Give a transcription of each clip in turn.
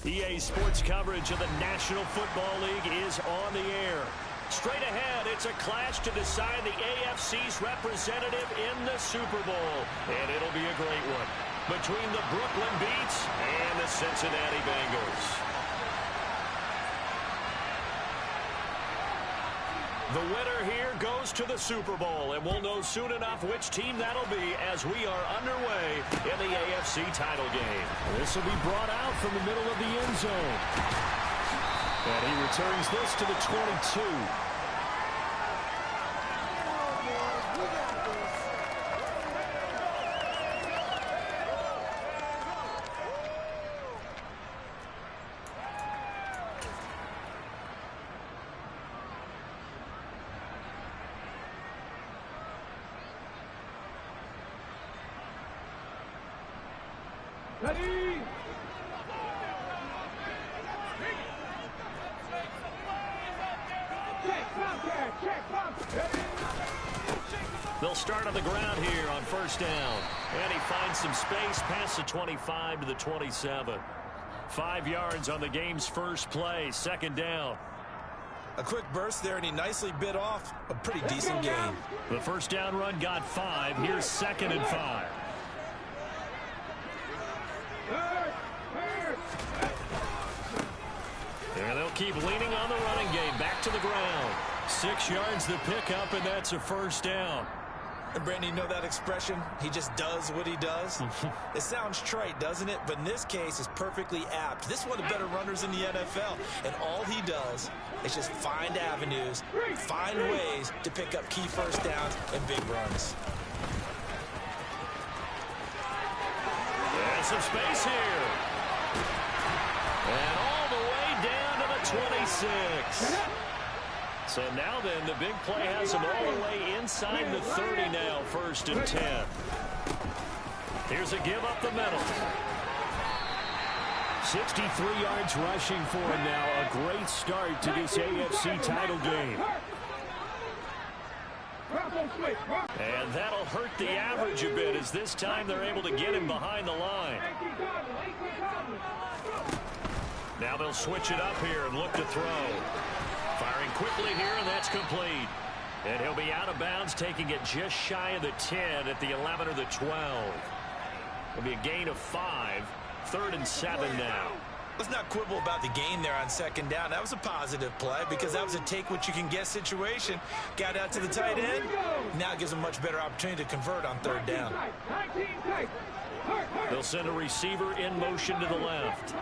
EA Sports coverage of the National Football League is on the air. Straight ahead, it's a clash to decide the AFC's representative in the Super Bowl. And it'll be a great one between the Brooklyn Beats and the Cincinnati Bengals. The winner here goes to the Super Bowl, and we'll know soon enough which team that'll be as we are underway in the AFC title game. This will be brought out from the middle of the end zone. And he returns this to the 22. Ready? They'll start on the ground here on first down. And he finds some space past the 25 to the 27. 5 yards on the game's first play, second down. A quick burst there, and he nicely bit off a pretty decent gain. The first down run got 5. Here's 2nd and 5. And they'll keep leaning on the running game. Back to the ground. 6 yards the pickup, and that's a first down. And Brandon, you know that expression? He just does what he does. It sounds trite, doesn't it? But in this case, it's perfectly apt. This is one of the better runners in the NFL. And all he does is just find avenues, find ways to pick up key first downs and big runs. And some space here. And all the way down to the 26. So now then, the big play has him all the way inside the 30 now, 1st and 10. Here's a give up the middle. 63 yards rushing for him now. A great start to this AFC title game. And that'll hurt the average a bit as this time they're able to get him behind the line. Now they'll switch it up here and look to throw. Firing quickly here, and that's complete. And he'll be out of bounds, taking it just shy of the 10 at the 11 or the 12. It'll be a gain of 5. 3rd and 7 now. Let's not quibble about the gain there on 2nd down. That was a positive play because that was a take-what-you-can-get situation. Got out to the tight end. Now it gives him a much better opportunity to convert on 3rd down. They'll send a receiver in motion to the left.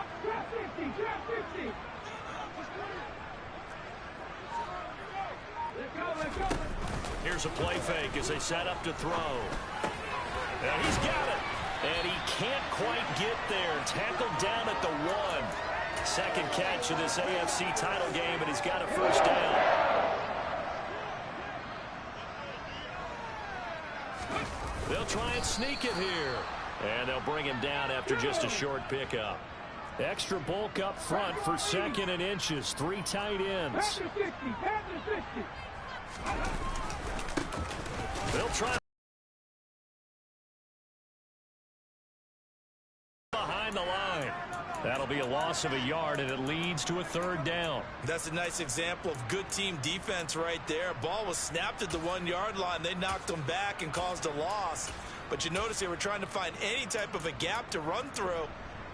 Here's a play fake as they set up to throw. And he's got it. And he can't quite get there. Tackled down at the 1. 2nd catch of this AFC title game, and he's got a first down. They'll try and sneak it here. And they'll bring him down after just a short pickup. Extra bulk up front for 2nd and inches. 3 tight ends. They'll try behind the line. That'll be a loss of a yard, and it leads to a 3rd down. That's a nice example of good team defense right there. Ball was snapped at the 1-yard line. They knocked them back and caused a loss. But you notice they were trying to find any type of a gap to run through.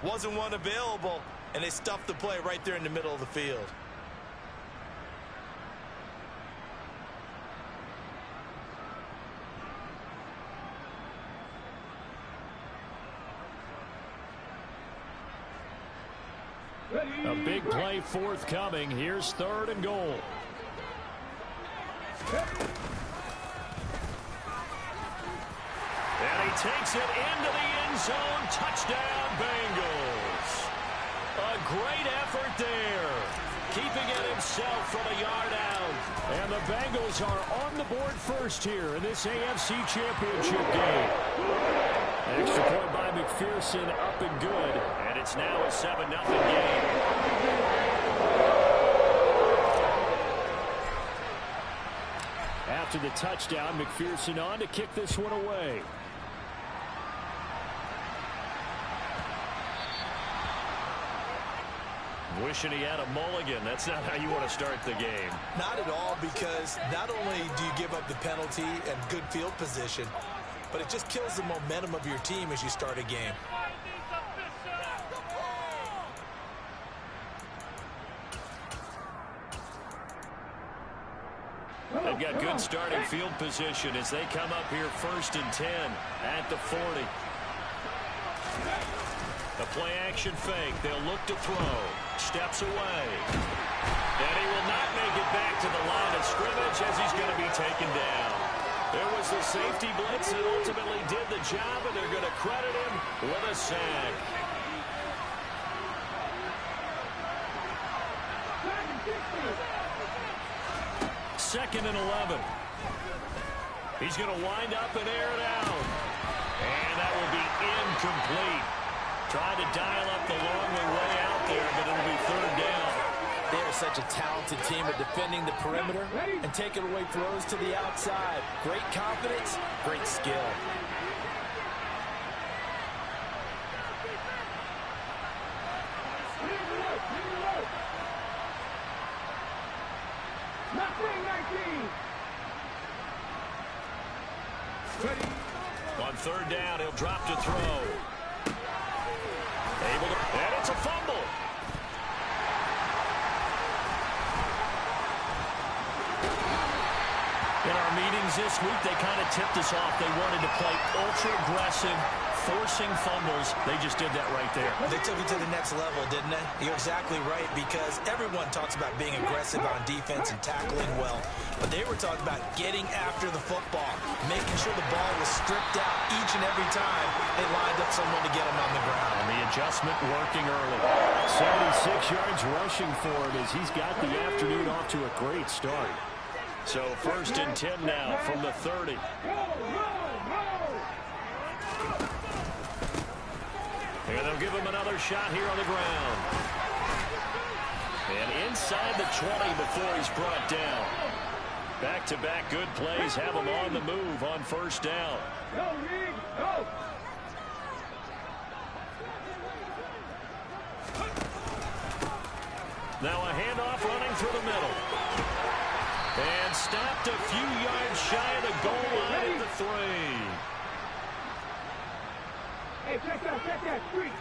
Wasn't one available, and they stuffed the play right there in the middle of the field. A big play forthcoming. Here's 3rd and goal. And he takes it into the end zone. Touchdown, Bengals. A great effort there. Keeping it himself from a yard out. And the Bengals are on the board first here in this AFC Championship game. Extra point by McPherson, up and good. And it's now a 7-0 game. After the touchdown, McPherson on to kick this one away. Wishing he had a mulligan. That's not how you want to start the game. Not at all, because not only do you give up the penalty and good field position, but it just kills the momentum of your team as you start a game. They've got good starting field position as they come up here 1st and 10 at the 40. A play action fake. They'll look to throw. Steps away. And he will not make it back to the line of scrimmage as he's going to be taken down. There was the safety blitz that ultimately did the job, and they're going to credit him with a sack. Second and 11. He's going to wind up and air it out. And that will be incomplete. Tried to dial up the long way out there, but it'll be 3rd down. They are such a talented team at defending the perimeter and taking away throws to the outside. Great confidence, great skill. On 3rd down, he'll drop to throw. And it's a fumble. In our meetings this week, they kind of tipped us off. They wanted to play ultra-aggressive, forcing fumbles. They just did that right there. They took it to the next level, didn't they? You're exactly right, because everyone talks about being aggressive on defense and tackling well. But they were talking about getting after the football, making sure the ball was stripped out each and every time they lined up someone to get him on the ground. And the adjustment working early. 76 yards rushing for him as he's got the afternoon off to a great start. So 1st and 10 now from the 30. And they'll give him another shot here on the ground. And inside the 20 before he's brought down. Back-to-back good plays have him on the move on 1st down. Now a handoff running through the middle. And stopped a few yards shy of the goal line at the 3. Hey, check that, street.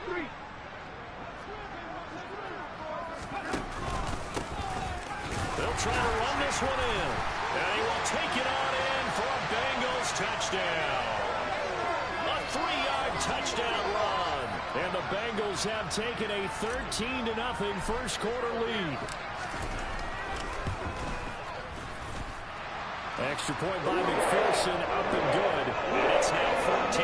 They'll try to run this one in. And he will take it on in for a Bengals touchdown. A 3-yard touchdown run. And the Bengals have taken a 13-0 first quarter lead. Extra point by McPherson, up and good. And it's now 14-0.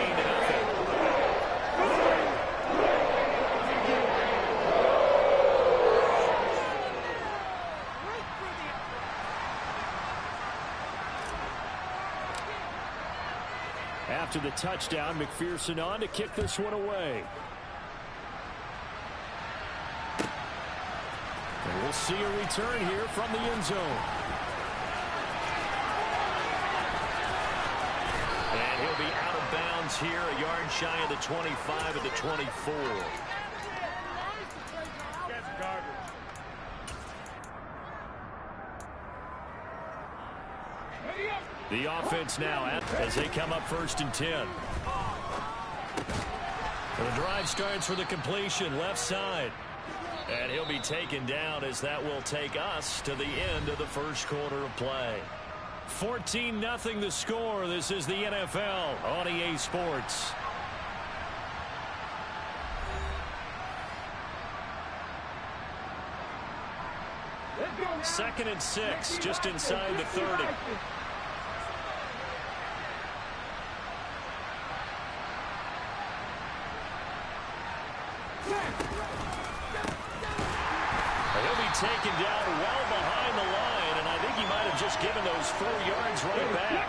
After the touchdown, McPherson on to kick this one away. And we'll see a return here from the end zone. And he'll be out of bounds here, a yard shy of the 25 at the 24. The offense now as they come up 1st and 10. The drive starts for the completion, left side. And he'll be taken down as that will take us to the end of the first quarter of play. 14-0 the score. This is the NFL on EA Sports. Second and 6, just inside the 30. He'll be taken down well behind the line, and I think he might have just given those 4 yards right back.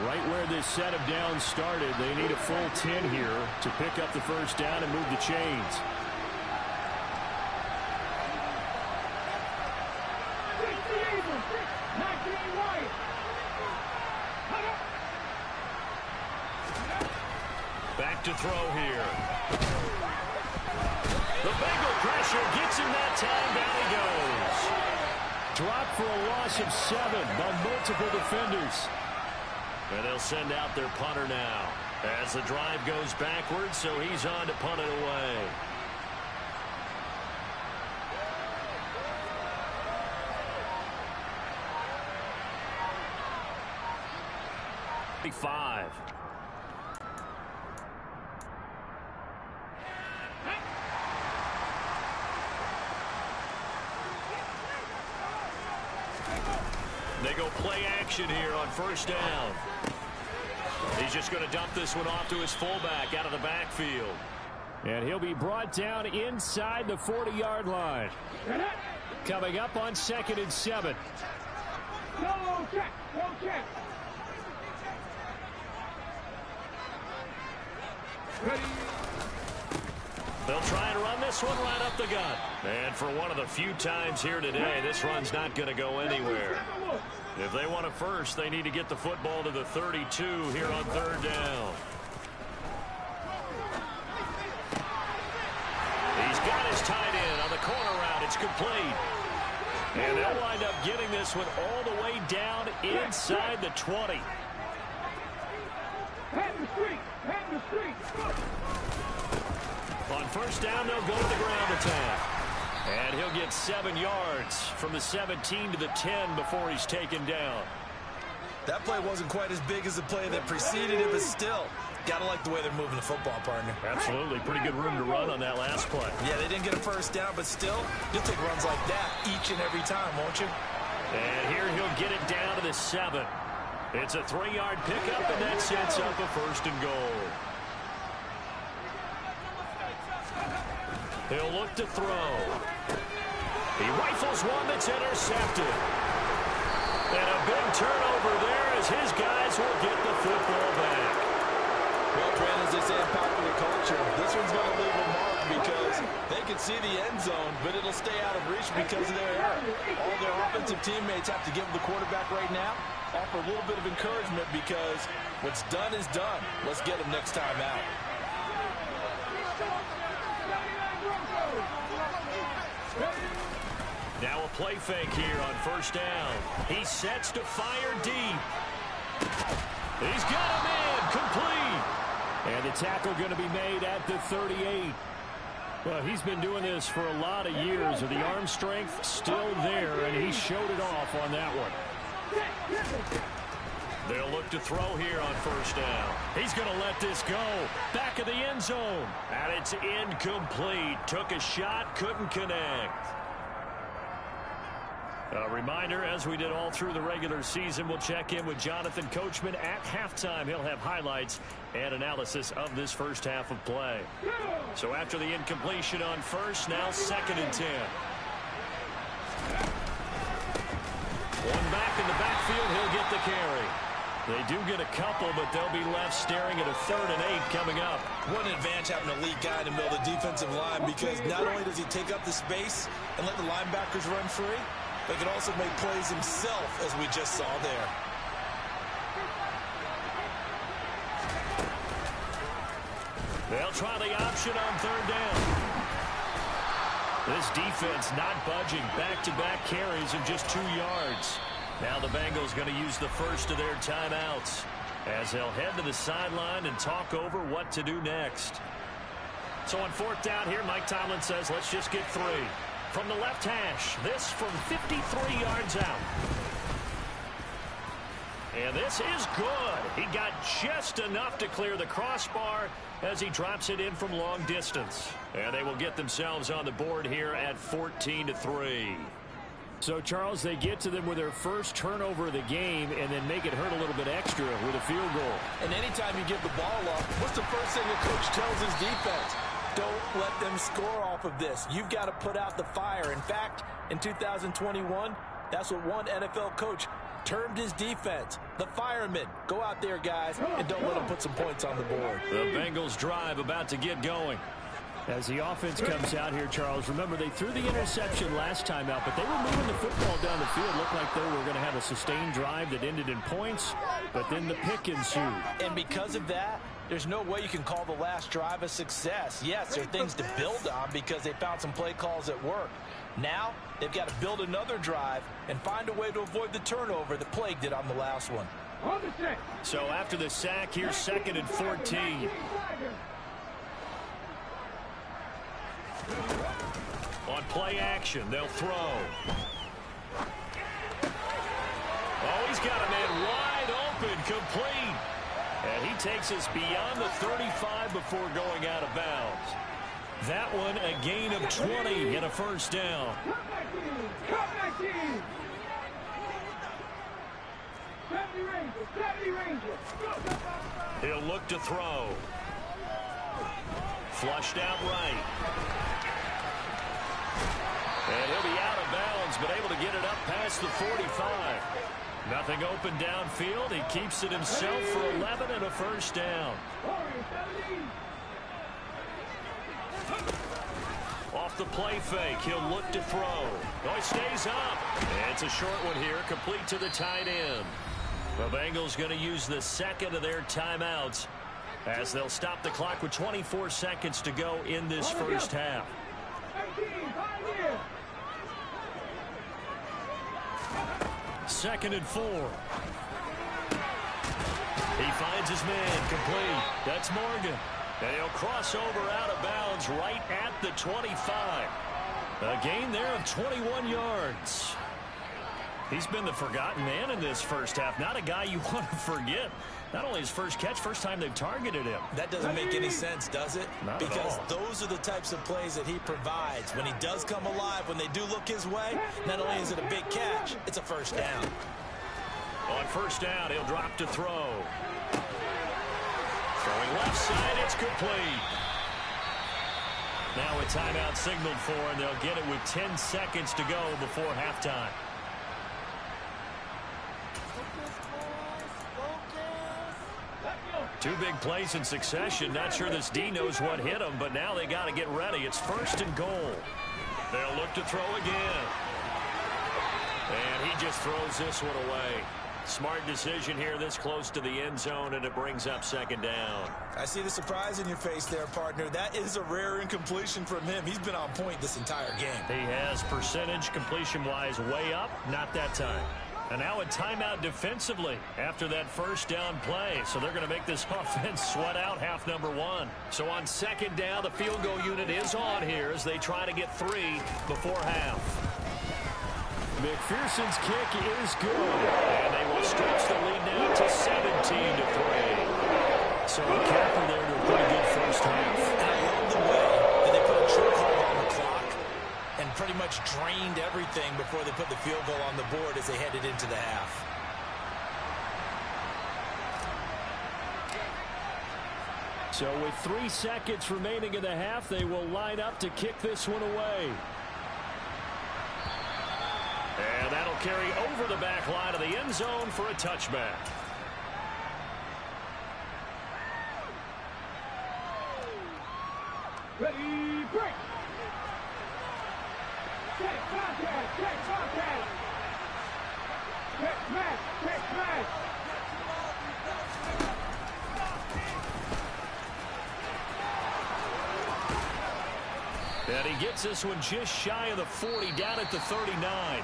Right where this set of downs started, they need a full 10 here to pick up the first down and move the chains. Back to throw here. The Bengal pressure pressure. Gets him that time. Down he goes. Dropped for a loss of 7 by multiple defenders. And they'll send out their punter now as the drive goes backwards, so he's on to punt it away. Five. They go play action here on first down. He's just going to dump this one off to his fullback out of the backfield. And he'll be brought down inside the 40-yard line. Coming up on 2nd and 7. No check. No check. Ready. They'll try and run this one right up the gut. And for one of the few times here today, this run's not going to go anywhere. If they want a first, they need to get the football to the 32 here on 3rd down. He's got his tight end on the corner route. It's complete. And they'll wind up getting this one all the way down inside the 20. On first down, they'll go to the ground attack. And he'll get 7 yards from the 17 to the 10 before he's taken down. That play wasn't quite as big as the play that preceded it, but still, got to like the way they're moving the football, partner. Absolutely. Pretty good room to run on that last play. Yeah, they didn't get a first down, but still, you'll take runs like that each and every time, won't you? And here he'll get it down to the 7. It's a 3-yard pickup, and that sets up a 1st and goal. He'll look to throw. He rifles one that's intercepted. And a big turnover there as his guys will get the football back. Well, Brand, as they say in popular culture, this one's going to leave a mark because they can see the end zone, but it'll stay out of reach because of their error. All their offensive teammates have to give the quarterback right now, offer a little bit of encouragement because what's done is done. Let's get him next time out. Now a play fake here on first down. He sets to fire deep. He's got him in, complete. And the tackle going to be made at the 38. Well, he's been doing this for a lot of years, with the arm strength still there, and he showed it off on that one. They'll look to throw here on first down. He's going to let this go. Back of the end zone. And it's incomplete. Took a shot, couldn't connect. A reminder, as we did all through the regular season, we'll check in with Jonathan Coachman at halftime. He'll have highlights and analysis of this first half of play. So after the incompletion on first, now 2nd and 10. One back in the backfield, he'll get the carry. They do get a couple, but they'll be left staring at a 3rd and 8 coming up. What an advantage having an elite guy in the middle of the defensive line, because not only does he take up the space and let the linebackers run free, but he can also make plays himself, as we just saw there. They'll try the option on 3rd down. This defense not budging. Back-to-back carries of just 2 yards. Now the Bengals going to use the first of their timeouts as they'll head to the sideline and talk over what to do next. So on 4th down here, Mike Tomlin says, let's just get 3. From the left hash, this from 53 yards out. And this is good. He got just enough to clear the crossbar as he drops it in from long distance. And they will get themselves on the board here at 14-3. So, Charles, they get to them with their first turnover of the game and then make it hurt a little bit extra with a field goal. And anytime you give the ball up, what's the first thing a coach tells his defense? Don't let them score off of this. You've got to put out the fire. In fact, in 2021, that's what one NFL coach termed his defense. The firemen. Go out there, guys, and don't let them put some points on the board. The Bengals drive about to get going. As the offense comes out here, Charles, remember they threw the interception last time out, but they were moving the football down the field. Looked like they were going to have a sustained drive that ended in points, but then the pick ensued. And because of that, there's no way you can call the last drive a success. Yes, there are things to build on because they found some play calls that work. Now, they've got to build another drive and find a way to avoid the turnover that plagued it on the last one. So after the sack, here's 2nd and 14. On play action, they'll throw. Oh, he's got a man wide open, complete. And he takes us beyond the 35 before going out of bounds. That one a gain of 20 and a first down. He'll look to throw. Flushed out right. And he'll be out of bounds, but able to get it up past the 45. Nothing open downfield. He keeps it himself for 11 and a first down. Off the play fake, he'll look to throw. Oh, he stays up. And it's a short one here, complete to the tight end. The Bengals going to use the second of their timeouts as they'll stop the clock with 24 seconds to go in this first half. 2nd and 4. He finds his man, complete. That's Morgan. And he'll cross over out of bounds right at the 25. A gain there of 21 yards. He's been the forgotten man in this first half. Not a guy you want to forget. Not only his first catch, first time they've targeted him. That doesn't make any sense, does it? Not because at all. Those are the types of plays that he provides. When he does come alive, when they do look his way, not only is it a big catch, it's a first down. On first down, he'll drop to throw. Throwing left side, it's complete. Now a timeout signaled for, and they'll get it with 10 seconds to go before halftime. Two big plays in succession. Not sure this D knows what hit him, but now they got to get ready. It's 1st and goal. They'll look to throw again. And he just throws this one away. Smart decision here this close to the end zone, and it brings up 2nd down. I see the surprise in your face there, partner. That is a rare incompletion from him. He's been on point this entire game. He has percentage completion-wise way up, not that time. And now a timeout defensively after that first down play. So they're going to make this offense sweat out half number 1. So on 2nd down, the field goal unit is on here as they try to get 3 before half. McPherson's kick is good. And they will stretch the lead now to 17-3. So a capper there to a pretty good first half. And I love the way that they put a chokehold on the clock and pretty much drained everything before they put the field goal on the board as they headed into the half. So with 3 seconds remaining in the half, they will line up to kick this one away. And that'll carry over the back line of the end zone for a touchback. Ready, break. Check contact, check contact. Check smash, check smash. And he gets this one just shy of the 40, down at the 39.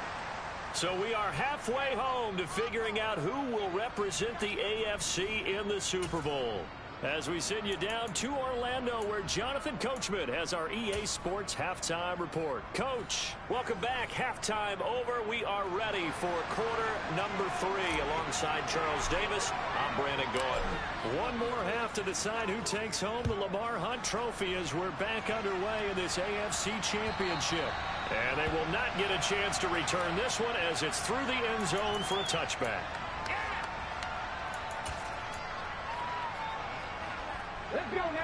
So we are halfway home to figuring out who will represent the AFC in the Super Bowl. As we send you down to Orlando, where Jonathan Coachman has our EA Sports Halftime Report. Coach, welcome back. Halftime over. We are ready for quarter number 3. Alongside Charles Davis, I'm Brandon Gordon. One more half to decide who takes home the Lamar Hunt Trophy as we're back underway in this AFC Championship. And they will not get a chance to return this one as it's through the end zone for a touchback.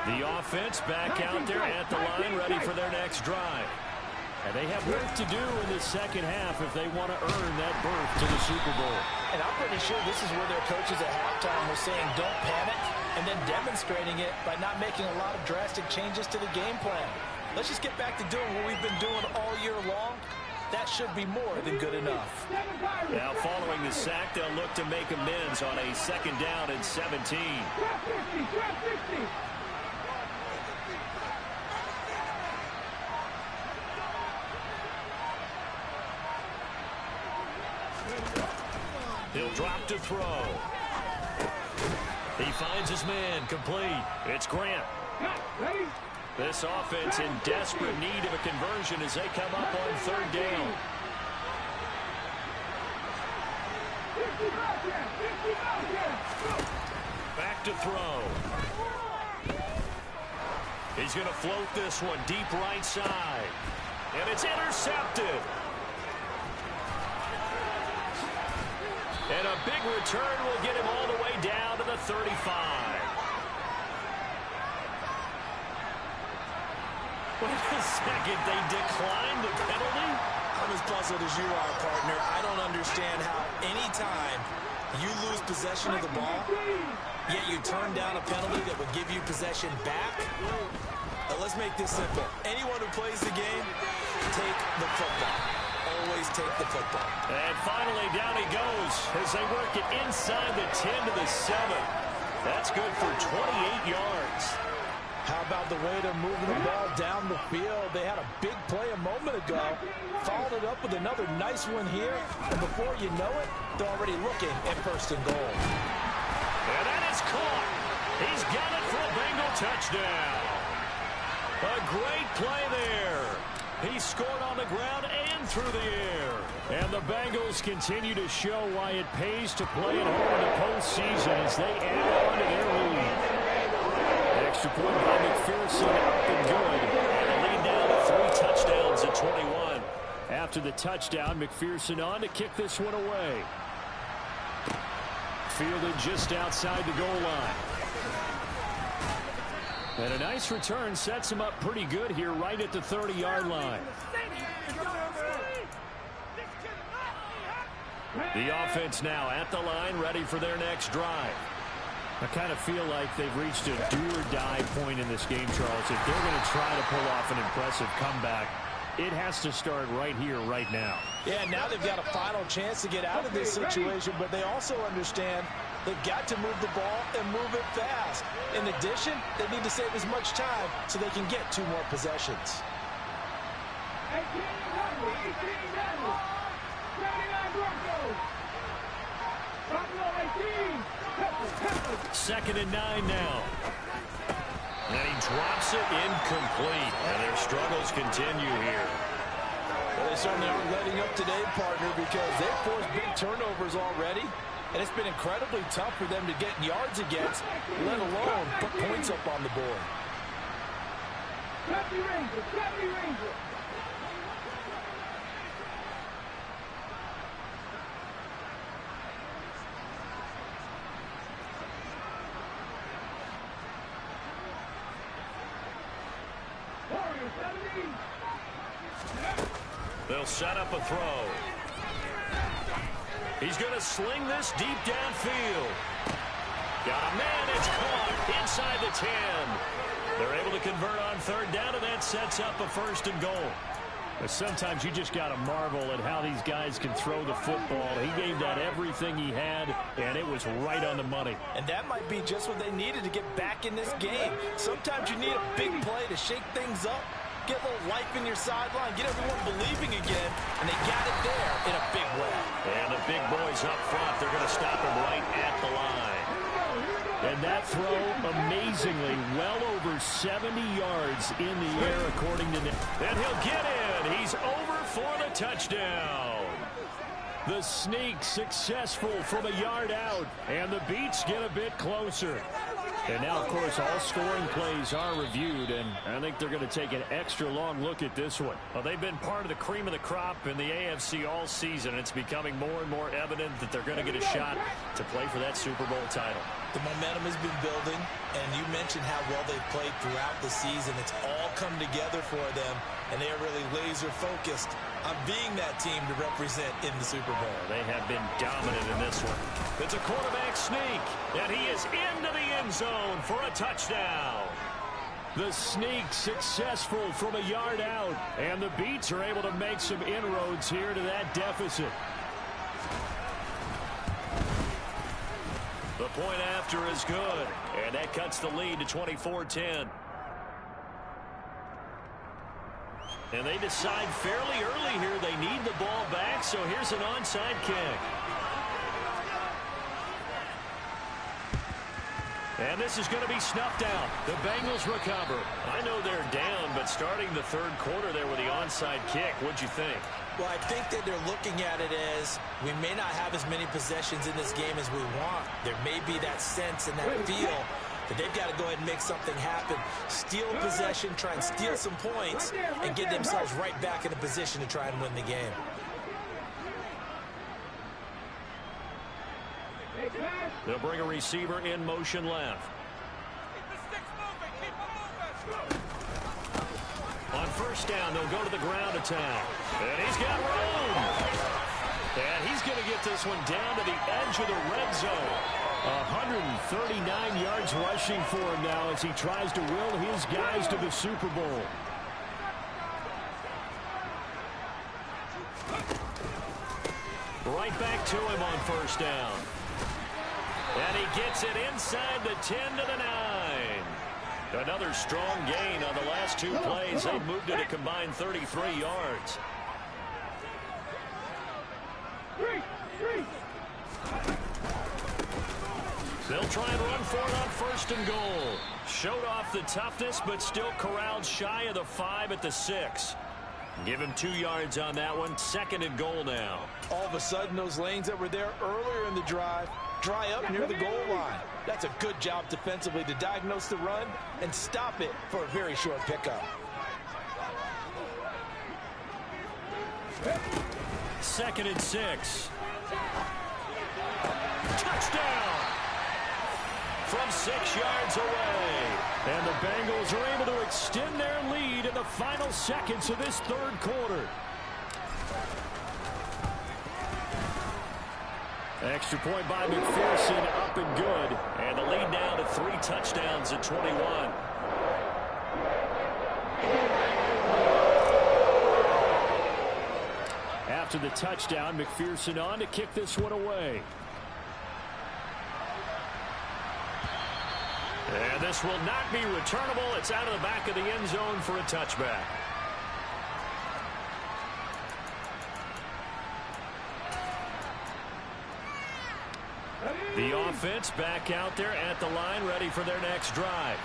The offense back out there at the line, ready for their next drive. And they have work to do in the second half if they want to earn that berth to the Super Bowl. And I'm pretty sure this is where their coaches at halftime were saying don't panic, and then demonstrating it by not making a lot of drastic changes to the game plan. Let's just get back to doing what we've been doing all year long that should be more than good enough. Now following the sack, they'll look to make amends on a 2nd down and 17. He'll drop to throw. He finds his man, complete. It's Grant. This offense in desperate need of a conversion as they come up on 3rd down. Back to throw. He's going to float this one deep right side. And it's intercepted. And a big return will get him all the way down to the 35. Wait a second, they declined the penalty? I'm as puzzled as you are, partner. I don't understand how any time you lose possession of the ball, yet you turn down a penalty that would give you possession back. Let's make this simple. Anyone who plays the game, take the football. Always take the football. And finally, down he goes as they work it inside the 10 to the 7. That's good for 28 yards. How about the way they're moving the ball down the field? They had a big play a moment ago, followed it up with another nice one here, and before you know it, they're already looking at 1st and goal. And that is caught. He's got it for a Bengal touchdown. A great play there. He scored on the ground and through the air. And the Bengals continue to show why it pays to play at home in the postseason as they add on to their lead. Extra point by McPherson up and good. And the lead now to 3 touchdowns at 21. After the touchdown, McPherson on to kick this one away. Fielded just outside the goal line. And a nice return sets him up pretty good here right at the 30-yard line. The offense now at the line, ready for their next drive. I kind of feel like they've reached a do-or-die point in this game, Charles. If they're going to try to pull off an impressive comeback, it has to start right here, right now. Yeah, now they've got a final chance to get out of this situation, but they also understand they've got to move the ball and move it fast. In addition, they need to save as much time so they can get 2 more possessions. 2nd and 9 now. And he drops it incomplete. And their struggles continue here. Well, they certainly aren't letting up today, partner, because they've forced big turnovers already. And it's been incredibly tough for them to get yards against, let alone put points up on the board. They'll set up a throw. He's going to sling this deep downfield. Got a man, it's caught inside the 10. They're able to convert on 3rd down, and that sets up a 1st and goal. But sometimes you just got to marvel at how these guys can throw the football. He gave that everything he had, and it was right on the money. And that might be just what they needed to get back in this game. Sometimes you need a big play to shake things up, get a little life in your sideline, get everyone believing again, and they got it there in a big way. And the big boys up front, they're going to stop him right at the line. And that throw, amazingly, well over 70 yards in the air, according to Nick. And he'll get in. He's over for the touchdown. The sneak successful from a yard out. And the beats get a bit closer. And now, of course, all scoring plays are reviewed, and I think they're going to take an extra long look at this one. Well, they've been part of the cream of the crop in the AFC all season. It's becoming more and more evident that they're going to get a shot to play for that Super Bowl title. The momentum has been building, and you mentioned how well they've played throughout the season. It's all come together for them, and they are really laser-focused on being that team to represent in the Super Bowl. They have been dominant in this one. It's a quarterback sneak, and he is into the end zone for a touchdown. The sneak successful from a yard out. And the Beats are able to make some inroads here to that deficit. The point after is good. And that cuts the lead to 24-10. And they decide fairly early here they need the ball back, so here's an onside kick. And this is going to be snuffed out. The Bengals recover. I know they're down, but starting the third quarter there with the onside kick, what'd you think? Well, I think that they're looking at it as we may not have as many possessions in this game as we want. There may be that sense and that feel that they've got to go ahead and make something happen. Steal possession, try and steal some points, and get themselves right back in a position to try and win the game. They'll bring a receiver in motion left. On first down, they'll go to the ground attack. And he's got room. And he's going to get this one down to the edge of the red zone. 139 yards rushing for him now as he tries to will his guys to the Super Bowl. Right back to him on first down. And he gets it inside the 10 to the 9. Another strong gain on the last two plays. They've moved it a combined 33 yards. They'll try and run for it on first and goal. Showed off the toughness, but still corralled shy of the 5 at the 6. Give him 2 yards on that one. Second and goal now. All of a sudden, those lanes that were there earlier in the drive dry up near the goal line. That's a good job defensively to diagnose the run and stop it for a very short pickup. Second and 6. Touchdown! From 6 yards away. And the Bengals are able to extend their lead in the final seconds of this third quarter. Extra point by McPherson, up and good. And the lead now to 3 touchdowns at 21. After the touchdown, McPherson on to kick this one away. And this will not be returnable. It's out of the back of the end zone for a touchback. The offense back out there at the line, ready for their next drive.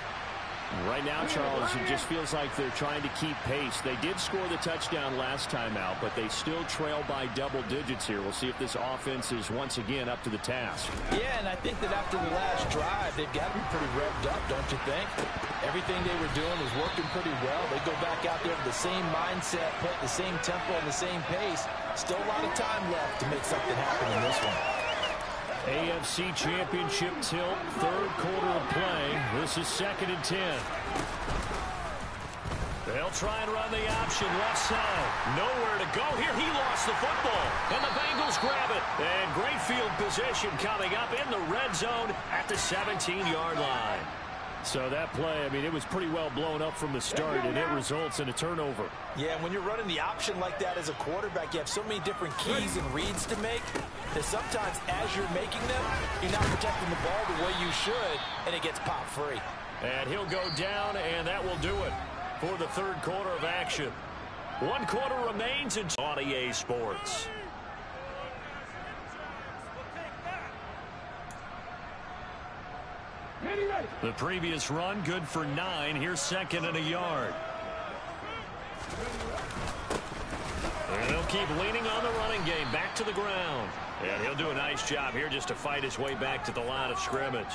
Right now, Charles, it just feels like they're trying to keep pace. They did score the touchdown last time out, but they still trail by double digits here. We'll see if this offense is once again up to the task. Yeah, and I think that after the last drive, they've got to be pretty revved up, don't you think? Everything they were doing was working pretty well. They go back out there with the same mindset, put the same tempo and the same pace. Still a lot of time left to make something happen in this one. AFC Championship tilt, third quarter of play. This is 2nd and 10. They'll try and run the option left side. Nowhere to go here. He lost the football. And the Bengals grab it. And great field position coming up in the red zone at the 17-yard line. So that play, I mean, it was pretty well blown up from the start, and it results in a turnover. Yeah, when you're running the option like that as a quarterback, you have so many different keys and reads to make that sometimes as you're making them, you're not protecting the ball the way you should, and it gets popped free. And he'll go down, and that will do it for the third quarter of action. 1 quarter remains in on EA Sports. The previous run, good for 9. Here's 2nd and a yard. And they'll keep leaning on the running game. Back to the ground. And he'll do a nice job here just to fight his way back to the line of scrimmage.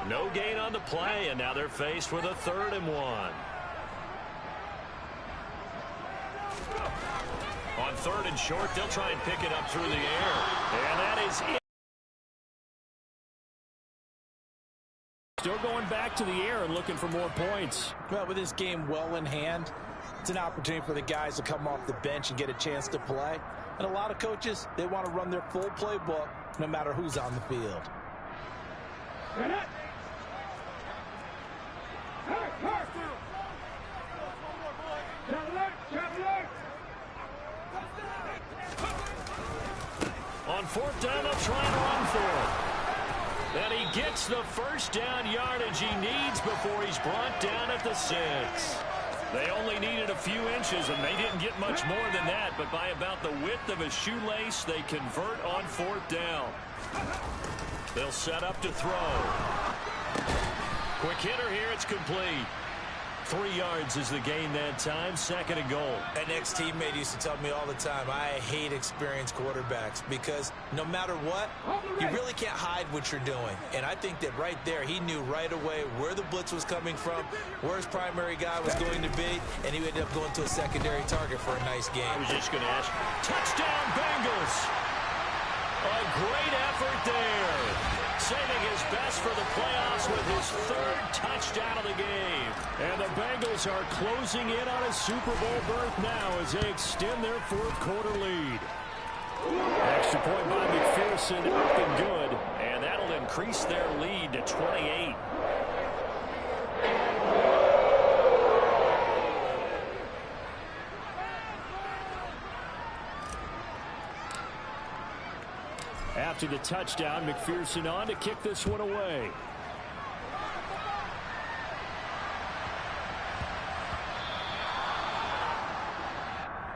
No gain on the play, and now they're faced with a 3rd and 1. On 3rd and short, they'll try and pick it up through the air. And that is it. Still going back to the air and looking for more points. Well, with this game well in hand, it's an opportunity for the guys to come off the bench and get a chance to play. And a lot of coaches, they want to run their full playbook no matter who's on the field. fourth down, they'll try and run for it. And he gets the first down yardage he needs before he's brought down at the 6. They only needed a few inches, and they didn't get much more than that. But by about the width of a shoelace, they convert on fourth down. They'll set up to throw. Quick hitter here. It's complete. 3 yards is the gain that time. 2nd and goal. An ex-teammate used to tell me all the time, I hate experienced quarterbacks because no matter what, you really can't hide what you're doing. And I think that right there, he knew right away where the blitz was coming from, where his primary guy was going to be, and he ended up going to a secondary target for a nice game. I was just going to ask. Touchdown, Bengals! A great effort there. Saving his best for the playoffs with his 3rd touchdown of the game. And the Bengals are closing in on a Super Bowl berth now as they extend their 4th quarter lead. Extra point by McPherson, up and good. And that'll increase their lead to 28. After the touchdown, McPherson on to kick this one away.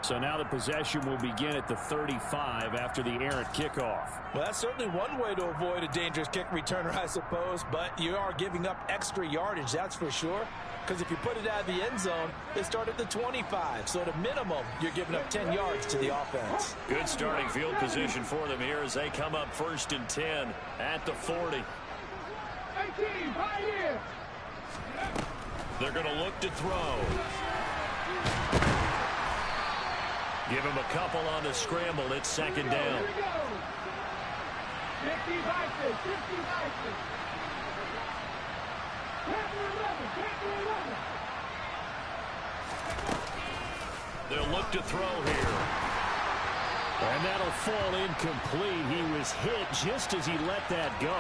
So now the possession will begin at the 35 after the errant kickoff. Well, that's certainly one way to avoid a dangerous kick returner, I suppose, but you are giving up extra yardage, that's for sure. Because if you put it out of the end zone, they start at the 25. So at a minimum, you're giving up 10 yards to the offense. Good starting field position for them here as they come up 1st and 10 at the 40. 18, right here. They're going to look to throw. Give him a couple on the scramble. It's 2nd down. 50 vices, 50 vices. 10 to 11, 10 to 11. They'll look to throw here. And that'll fall incomplete. He was hit just as he let that go.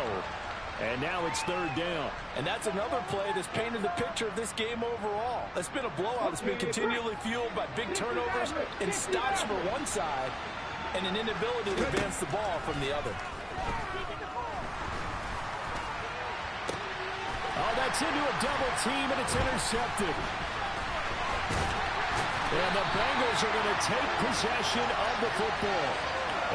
And now it's 3rd down. And that's another play that's painted the picture of this game overall. It's been a blowout. It's been continually fueled by big turnovers and stops for one side and an inability to advance the ball from the other. Oh, that's into a double team, and it's intercepted. And the Bengals are going to take possession of the football.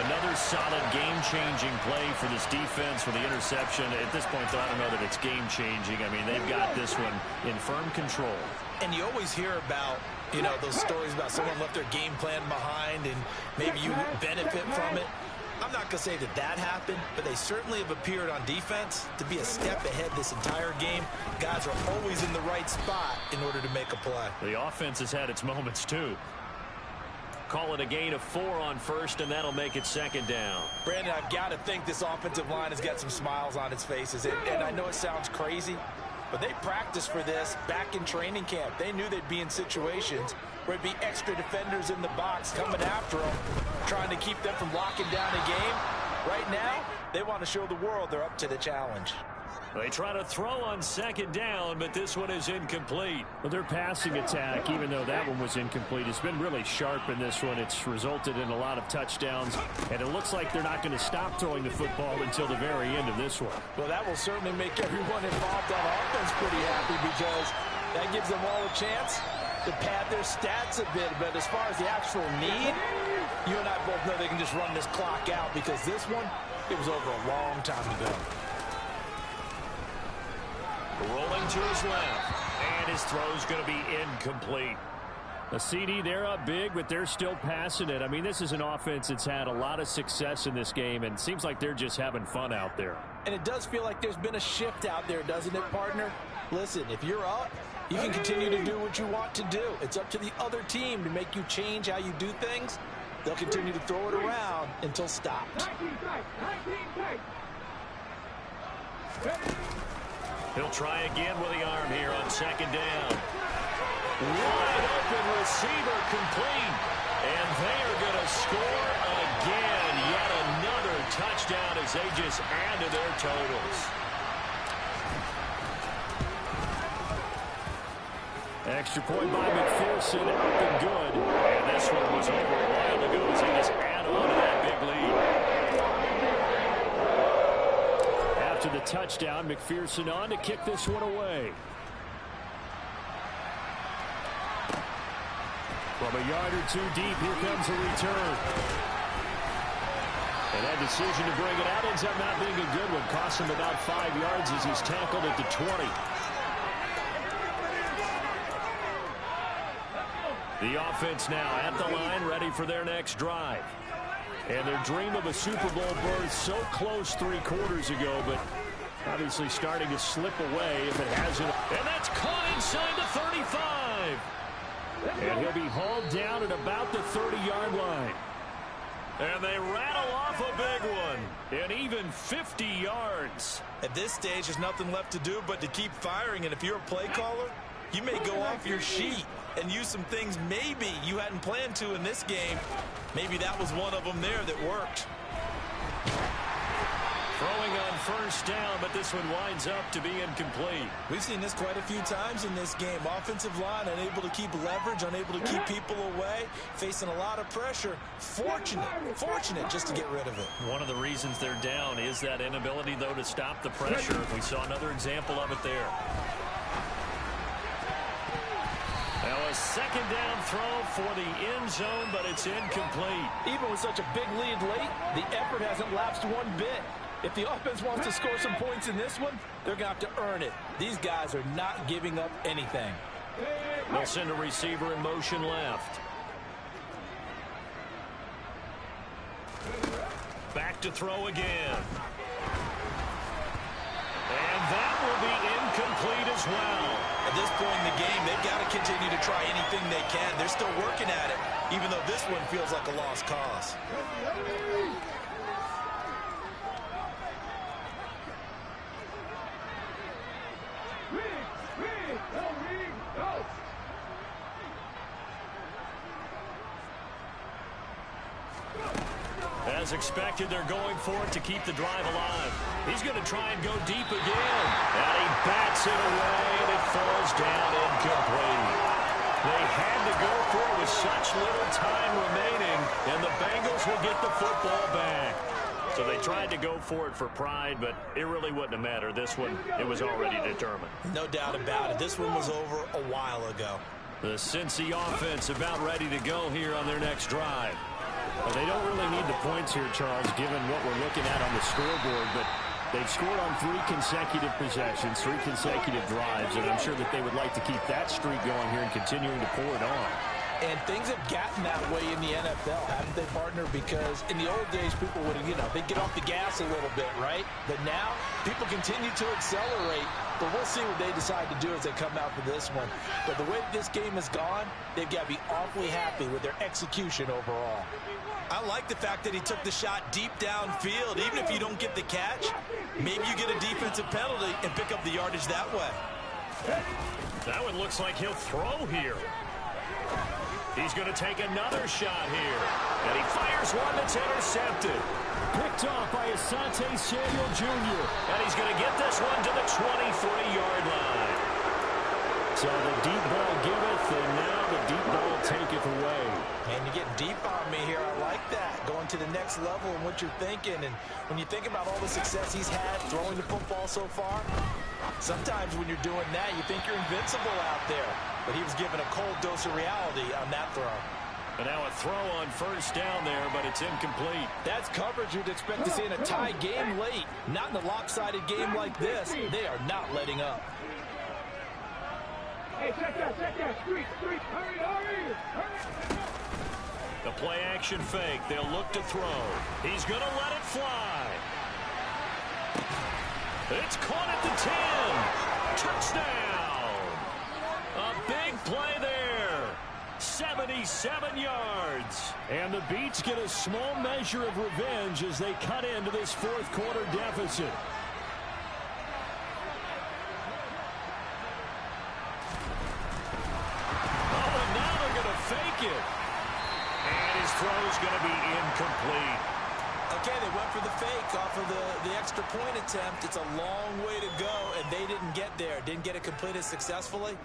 Another solid game-changing play for this defense for the interception. At this point, though, I don't know that it's game-changing. I mean, they've got this one in firm control. And you always hear about, you know, those stories about someone left their game plan behind and maybe you benefit from it. I'm not going to say that that happened, but they certainly have appeared on defense to be a step ahead this entire game. Guys are always in the right spot in order to make a play. The offense has had its moments, too. Call it a gain of 4 on 1st, and that'll make it 2nd down. Brandon, I've got to think this offensive line has got some smiles on its faces. And I know it sounds crazy, but they practiced for this back in training camp. They knew they'd be in situations where it'd be extra defenders in the box coming after them, trying to keep them from locking down a game. Right now, they want to show the world they're up to the challenge. They try to throw on 2nd down, but this one is incomplete. Well, their passing attack, even though that one was incomplete, has been really sharp in this one. It's resulted in a lot of touchdowns, and it looks like they're not going to stop throwing the football until the very end of this one. Well, that will certainly make everyone involved on offense pretty happy because that gives them all a chance to pad their stats a bit. But as far as the actual need, you and I both know they can just run this clock out because this one, it was over a long time ago. Rolling to his left, and his throw's going to be incomplete. A CD, they're up big, but they're still passing it. I mean, this is an offense that's had a lot of success in this game, and it seems like they're just having fun out there. And it does feel like there's been a shift out there, doesn't it, partner? Listen, if you're up, you can continue to do what you want to do. It's up to the other team to make you change how you do things. They'll continue to throw it around until stopped. 19 tight, 19 tight. He'll try again with the arm here on 2nd down. Wide open receiver complete. And they are going to score again. Yet another touchdown as they just add to their totals. Extra point by McPherson, up and good. And this one was over a while ago as they just add on to that big lead. after the touchdown. McPherson on to kick this one away. From a yard or two deep, here comes a return. And that decision to bring it out ends up not being a good one. Costs him about 5 yards as he's tackled at the 20. The offense now at the line, ready for their next drive. And their dream of a Super Bowl berth so close 3 quarters ago, but obviously starting to slip away if it hasn't. And that's caught inside the 35. And he'll be hauled down at about the 30-yard line. And they rattle off a big one. And even 50 yards. At this stage, there's nothing left to do but to keep firing. And if you're a play caller, you may go off your sheet and use some things maybe you hadn't planned to in this game. Maybe that was one of them there that worked. Throwing on first down, but this one winds up to be incomplete. We've seen this quite a few times in this game. Offensive line unable to keep leverage, unable to keep people away, facing a lot of pressure. Fortunate just to get rid of it. One of the reasons they're down is that inability, though, to stop the pressure. We saw another example of it there. Now a second down throw for the end zone, but it's incomplete. Even with such a big lead late, the effort hasn't lapsed one bit. If the offense wants to score some points in this one, they're going to have to earn it. These guys are not giving up anything. They'll send a receiver in motion left. Back to throw again. And that will be incomplete as well. At this point in the game, they've got to continue to try anything they can. They're still working at it, even though this one feels like a lost cause. As expected, they're going for it to keep the drive alive. He's going to try and go deep again. And he bats it away, and it falls down incomplete. They had to go for it with such little time remaining, and the Bengals will get the football back. So they tried to go for it for pride, but it really wouldn't have mattered. This one, it was already determined. No doubt about it. This one was over a while ago. The Cincy offense about ready to go here on their next drive. Well, they don't really need the points here, Charles, given what we're looking at on the scoreboard, but they've scored on 3 consecutive possessions, 3 consecutive drives, and I'm sure that they would like to keep that streak going here and continuing to pour it on. And things have gotten that way in the NFL, haven't they, partner? Because in the old days, people would, they'd get off the gas a little bit, right? But now, people continue to accelerate. But we'll see what they decide to do as they come out for this one. But the way this game has gone, they've got to be awfully happy with their execution overall. I like the fact that he took the shot deep downfield. Even if you don't get the catch, maybe you get a defensive penalty and pick up the yardage that way. That one looks like he'll throw here. He's going to take another shot here. And he fires one that's intercepted. Picked off by Asante Samuel Jr. And he's going to get this one to the 23-yard line. So the deep ball giveth, and now the deep ball taketh away. Man, you're getting deep on me here. I like that. Going to the next level and what you're thinking. And when you think about all the success he's had throwing the football so far, sometimes when you're doing that, you think you're invincible out there. But he was given a cold dose of reality on that throw. And now a throw on first down there, but it's incomplete. That's coverage you'd expect to see in a tie game late. Not in a lopsided game like this. They are not letting up. Hey, check that. Street. Hurry. The play action fake. They'll look to throw. He's going to let it fly. It's caught at the 10. Touchdown. A big play there. 77 yards. And the Beats get a small measure of revenge as they cut into this fourth quarter deficit. Oh, and now they're going to fake it. And his throw is going to be incomplete. Okay, they went for the fake off of the extra point attempt. It's a long way to go, and they didn't get there. Didn't get it completed successfully.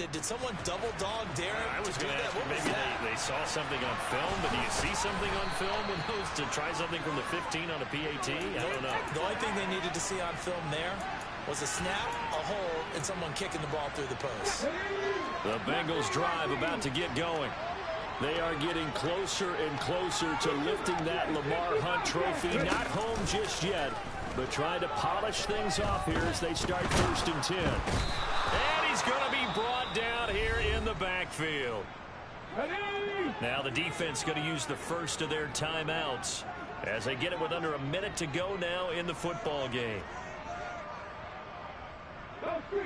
did someone double dog dare him I was to do going to that? ask you, What was maybe that? they saw something on film, but do you see something on film with those to try something from the 15 on a PAT? I don't know. The only thing they needed to see on film there was a snap, a hole, and someone kicking the ball through the post. The Bengals drive about to get going. They are getting closer and closer to lifting that Lamar Hunt trophy. Not home just yet, but trying to polish things off here as they start 1st and 10. And he's going to be brought down here in the backfield. Now the defense going to use the first of their timeouts as they get it with under a minute to go now in the football game.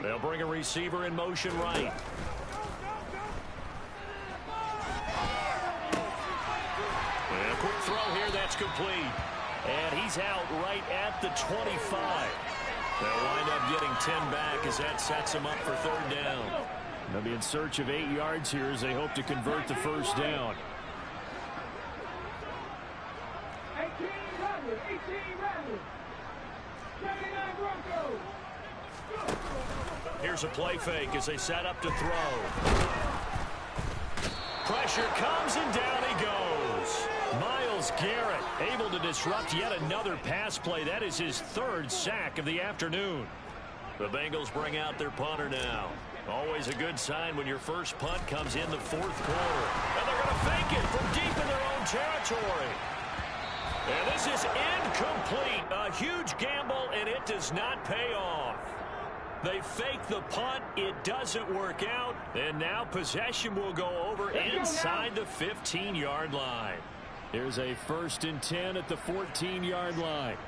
They'll bring a receiver in motion right. And a quick throw here, that's complete. And he's out right at the 25. They'll wind up getting 10 back as that sets him up for 3rd down. They'll be in search of 8 yards here as they hope to convert the 1st down. 18 Rebels. 79 Broncos. Here's a play fake as they set up to throw. Pressure comes and down he goes. Myles Garrett able to disrupt yet another pass play. That is his 3rd sack of the afternoon. The Bengals bring out their punter now. Always a good sign when your first punt comes in the 4th quarter. And they're going to fake it from deep in their own territory. And this is incomplete. A huge gamble, and it does not pay off. They fake the punt. It doesn't work out. And now possession will go over inside the 15-yard line. Here's a 1st and 10 at the 14-yard line.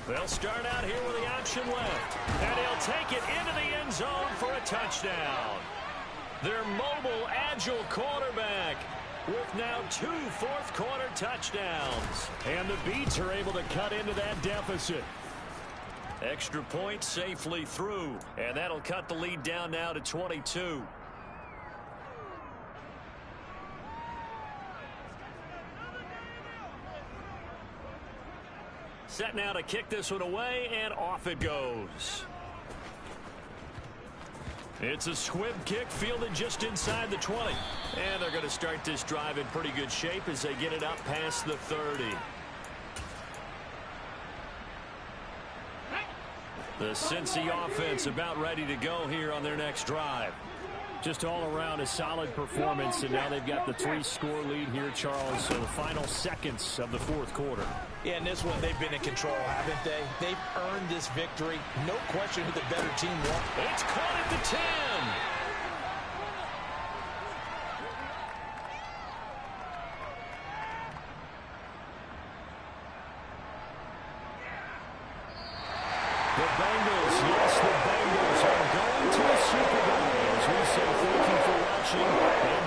They'll start out here with the option left. And he'll take it into the end zone for a touchdown. Their mobile, agile quarterback with now 2 fourth-quarter touchdowns. And the Beats are able to cut into that deficit. Extra point safely through. And that'll cut the lead down now to 22. Set now to kick this one away, and off it goes. It's a squib kick fielded just inside the 20. And they're going to start this drive in pretty good shape as they get it up past the 30. The Cincy offense about ready to go here on their next drive. Just all around a solid performance, and now they've got the 3-score lead here, Charles. So the final seconds of the 4th quarter. Yeah, in this one, they've been in control, haven't they? They've earned this victory. No question who the better team was. It's caught at the 10. The Bengals, yes, the Bengals are going to the Super Bowl. As we say, thank you for watching and